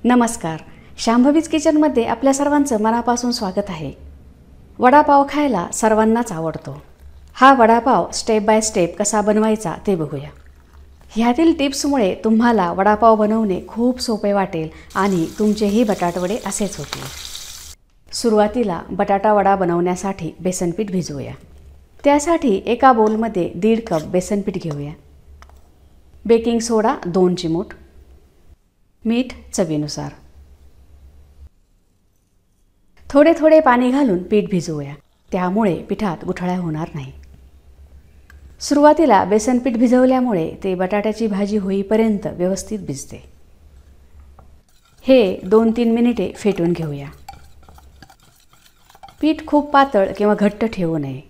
नमस्कार. शांभवीज किचनमध्ये आपल्या सर्वांचं मनापासून स्वागत आहे. वडापाव खायला सर्वांनाच आवडतो. हा वडापाव स्टेप बाय स्टेप कसा बनवायचा ते बघूया. ह्यातील टिप्समुळे तुम्हाला वडापाव बनवणे खूप सोपे वाटेल आणि तुमचेही बटाटवडे असेच होतील. सुरुवातीला बटाटा वडा बनवण्यासाठी बेसनपीठ भिजवूया. त्यासाठी एका बोलमध्ये 1.5 कप बेसनपीठ घेऊया. बेकिंग सोडा 2 चिमूट, मीठ चवीनुसार. थोडे थोडे पाणी घालून पीठ भिजवूया, त्यामुळे पिठात गुठळ्या होणार नाही. सुरुवातीला बेसनपीठ भिजवल्यामुळे ते बटाट्याची भाजी होईपर्यंत व्यवस्थित भिजते. हे 2-3 मिनिटे फेटून घेऊया. पीठ खूप पातळ किंवा घट्ट ठेवू नये.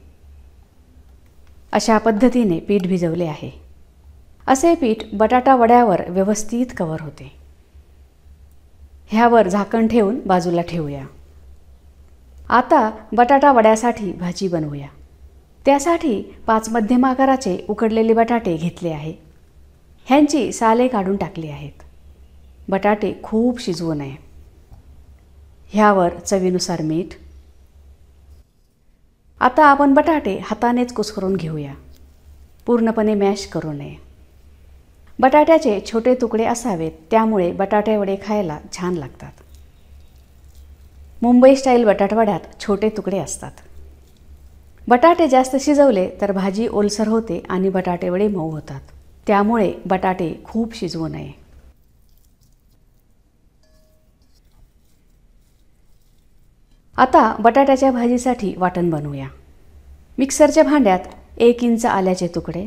अशा पद्धतीने पीठ भिजवले आहे. असे पीठ बटाटा वड्यावर व्यवस्थित कव्हर होते. ह्यावर झाकण ठेवून बाजूला ठेवूया. आता बटाटा वड्यासाठी भाजी बनवूया. त्यासाठी 5 मध्यम आकाराचे उकडलेले बटाटे घेतले आहे. ह्यांची साले काढून टाकली आहेत. बटाटे खूप शिजवू नये. ह्यावर चवीनुसार मीठ. आता आपण बटाटे हातानेच कुस्करून घेऊया. पूर्णपणे मॅश करू नये. बटाट्याचे छोटे तुकडे असावेत, त्यामुळे बटाटे वडे खायला छान लागतात. मुंबई स्टाईल बटाटवड्यात छोटे तुकडे असतात. बटाटे जास्त शिजवले तर भाजी ओलसर होते आणि बटाटे वडे मऊ होतात. त्यामुळे बटाटे खूप शिजवू नये. आता बटाट्याच्या भाजीसाठी वाटण बनवूया. मिक्सरच्या भांड्यात 1 इंच आल्याचे तुकडे,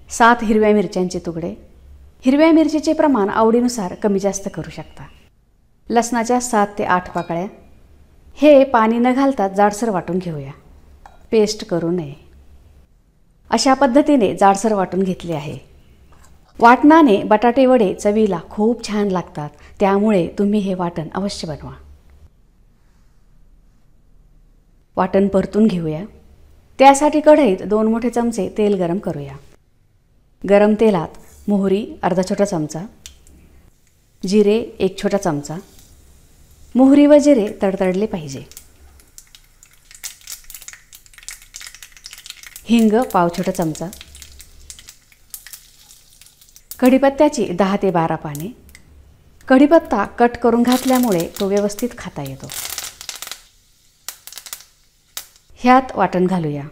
7 हिरव्या मिरच्यांचे तुकडे. हिरव्या मिरचीचे प्रमाण आवडीनुसार कमी जास्त करू शकता. लसणाच्या 7 ते 8 पाकळ्या. हे पाणी न घालता जाडसर वाटून घेऊया. पेस्ट करू नये. अशा पद्धतीने जाडसर वाटून घेतले आहे. वाटणाने बटाटे वडे चवीला खूप छान लागतात, त्यामुळे तुम्ही हे वाटण अवश्य बनवा. वाटण परतून घेऊया. त्यासाठी कढईत 2 मोठे चमचे तेल गरम करूया. गरम तेलात मोहरी अर्धा छोटा चमचा, जिरे 1 छोटा चमचा. मोहरी व जिरे तडतडले पाहिजे. हिंग पाव छोटा चमचा. कढीपत्त्याची 10 ते 12 पाने. कढीपत्ता कट करून घातल्यामुळे तो व्यवस्थित खाता येतो. ह्यात वाटण घालूया.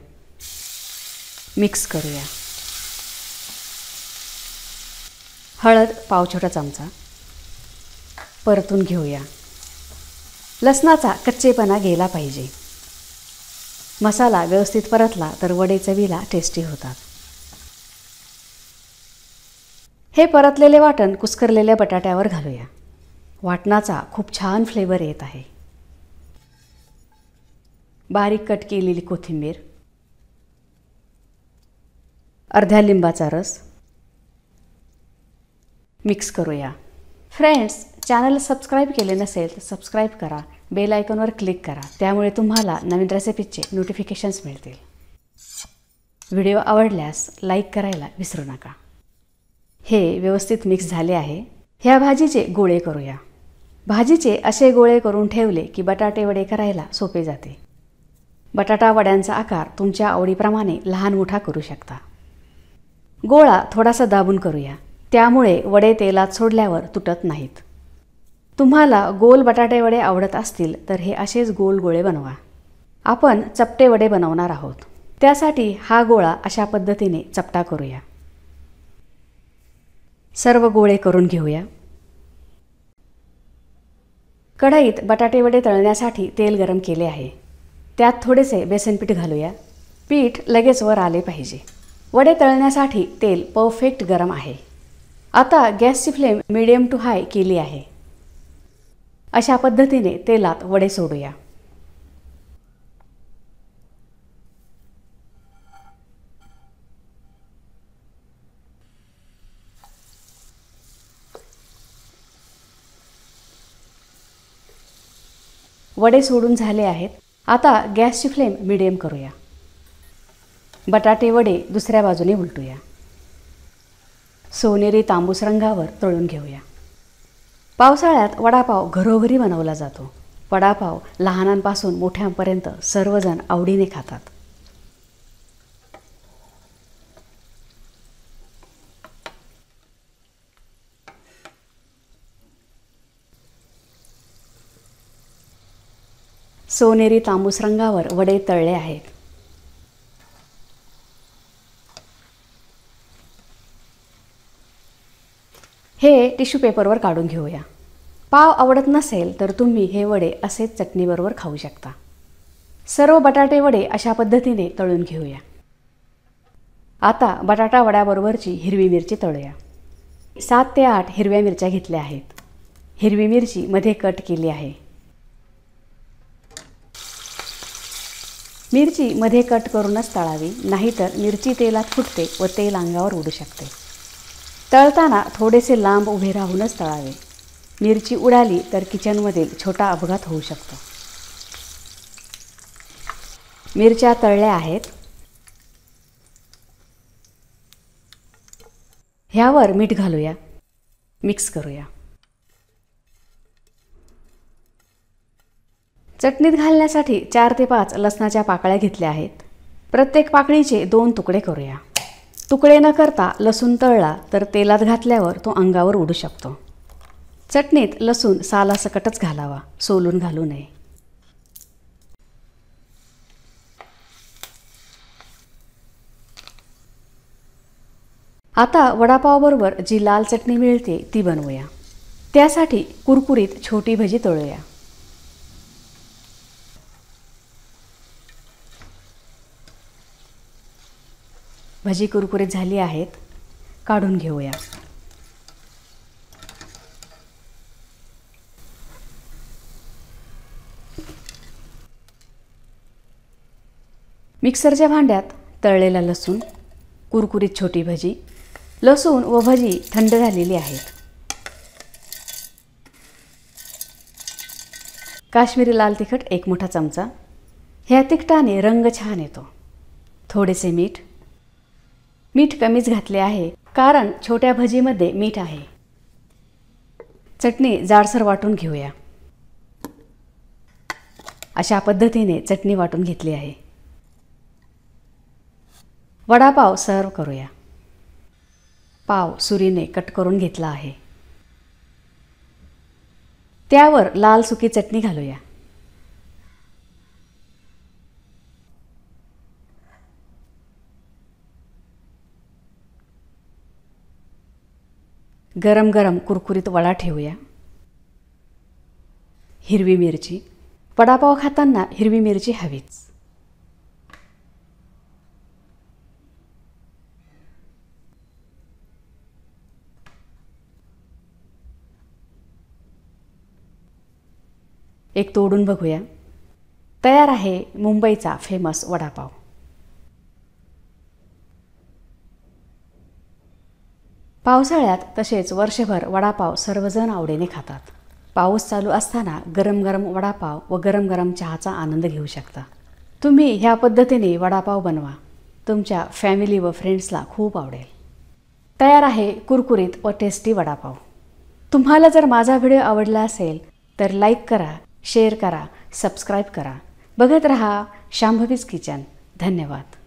मिक्स करूया. हळद पाव छोटा चमचा. परतून घेऊया. लसणाचा कच्चेपणा गेला पाहिजे. मसाला व्यवस्थित परतला तर वडे चवीला टेस्टी होतात. हे परतलेले वाटण कुस्करलेल्या बटाट्यावर घालूया. वाटणाचा खूप छान फ्लेवर येत आहे. बारीक कट केलेली कोथिंबीर, अर्ध्या लिंबाचा रस. मिक्स करूया. फ्रेंड्स, चॅनल सबस्क्राईब केले नसेल तर सबस्क्राईब करा. बेल आयकॉनवर क्लिक करा, त्यामुळे तुम्हाला नवीन रेसिपीचे नोटिफिकेशन्स मिळतील. व्हिडिओ आवडल्यास लाईक करायला विसरू नका. हे व्यवस्थित मिक्स झाले आहे. ह्या भाजीचे गोळे करूया. भाजीचे असे गोळे करून ठेवले की बटाटे वडे करायला सोपे जाते. बटाटा वड्यांचा आकार तुमच्या आवडीप्रमाणे लहान मोठा करू शकता. गोळा थोडासा दाबून करूया, त्यामुळे वडे तेलात सोडल्यावर तुटत नाहीत. तुम्हाला गोल बटाटे वडे आवडत असतील तर हे असेच गोल गोळे बनवा. आपण चपटे वडे बनवणार आहोत. त्यासाठी हा गोळा अशा पद्धतीने चपटा करूया. सर्व गोळे करून घेऊया. कढईत बटाटे वडे तळण्यासाठी तेल गरम केले आहे. त्यात थोडेसे बेसनपीठ घालूया. पीठ लगेच वर आले पाहिजे. वडे तळण्यासाठी तेल परफेक्ट गरम आहे. आता गॅसची फ्लेम मीडियम टू हाय केली आहे. अशा पद्धतीने तेलात वडे सोडूया. वडे सोडून झाले आहेत. आता गॅसची फ्लेम मीडियम करूया. बटाटे वडे दुसऱ्या बाजूने उलटूया. सोनेरी तांबूस रंगावर तळून घेऊया. पावसाळ्यात वडापाव घरोघरी बनवला जातो. वडापाव लहानांपासून मोठ्यांपर्यंत सर्वजण आवडीने खातात. सोनेरी तांबूस रंगावर वडे तळले आहेत. हे टिश्यू पेपरवर काढून घेऊया. पाव आवडत नसेल तर तुम्ही हे वडे असेच चटणीबरोबर खाऊ शकता. सर्व बटाटे वडे अशा पद्धतीने तळून घेऊया. आता बटाटा वड्याबरोबरची हिरवी मिरची तळूया. 7 ते 8 हिरव्या मिरच्या घेतल्या आहेत. हिरवी मिरची मध्ये कट केली आहे. मिरची मध्ये कट करूनच तळावी, नाहीतर मिरची तेलात फुटते व तेल अंगावर उडू शकते. तळताना थोडेसे लांब उभे राहूनच तळावे. मिरची उडाली तर किचनमधील छोटा अपघात होऊ शकतो. मिरच्या तळल्या आहेत. ह्यावर मीठ घालूया. मिक्स करूया. चटणीत घालण्यासाठी 4 ते 5 लसणाच्या पाकळ्या घेतल्या आहेत. प्रत्येक पाकळीचे 2 तुकडे करूया. तुकडे न करता लसूण तळला तर तेलात घातल्यावर तो अंगावर उडू शकतो. चटणीत लसूण सालासकटच घालावा, सोलून घालू नये. आता वडापावबरोबर जी लाल चटणी मिळते ती बनवूया. त्यासाठी कुरकुरीत छोटी भजी तळूया. भजी कुरकुरीत झाली आहेत. काढून घेऊया. मिक्सरच्या भांड्यात तळलेला लसूण, कुरकुरीत छोटी भजी. लसूण व भजी थंड झालेली आहेत. काश्मीरी लाल तिखट 1 मोठा चमचा. ह्या तिखटाने रंग छान येतो. थोडेसे मीठ. मीठ कमीच घातले आहे कारण छोट्या भजीमध्ये मीठ आहे. चटणी जाडसर वाटून घेऊया. अशा पद्धतीने चटणी वाटून घेतली आहे. वडापाव सर्व करूया. पाव सुरीने कट करून घेतला आहे. त्यावर लाल सुकी चटणी घालूया. गरम गरम कुरकुरीत वडा ठेवूया. हिरवी मिरची. वडापाव खाताना हिरवी मिरची हवीच. एक तोडून बघूया. तयार आहे मुंबईचा फेमस वडापाव. पावसाळ्यात तसेच वर्षभर वडापाव सर्वजण आवडीने खातात. पाऊस चालू असताना गरम गरम वडापाव व गरम गरम चहाचा आनंद घेऊ शकता. तुम्ही ह्या पद्धतीने वडापाव बनवा. तुमच्या फॅमिली व फ्रेंड्सला खूप आवडेल. तयार आहे कुरकुरीत व टेस्टी वडापाव. तुम्हाला जर माझा व्हिडिओ आवडला असेल तर लाईक करा, शेअर करा, सबस्क्राईब करा. बघत रहा शांभवीज किचन. धन्यवाद.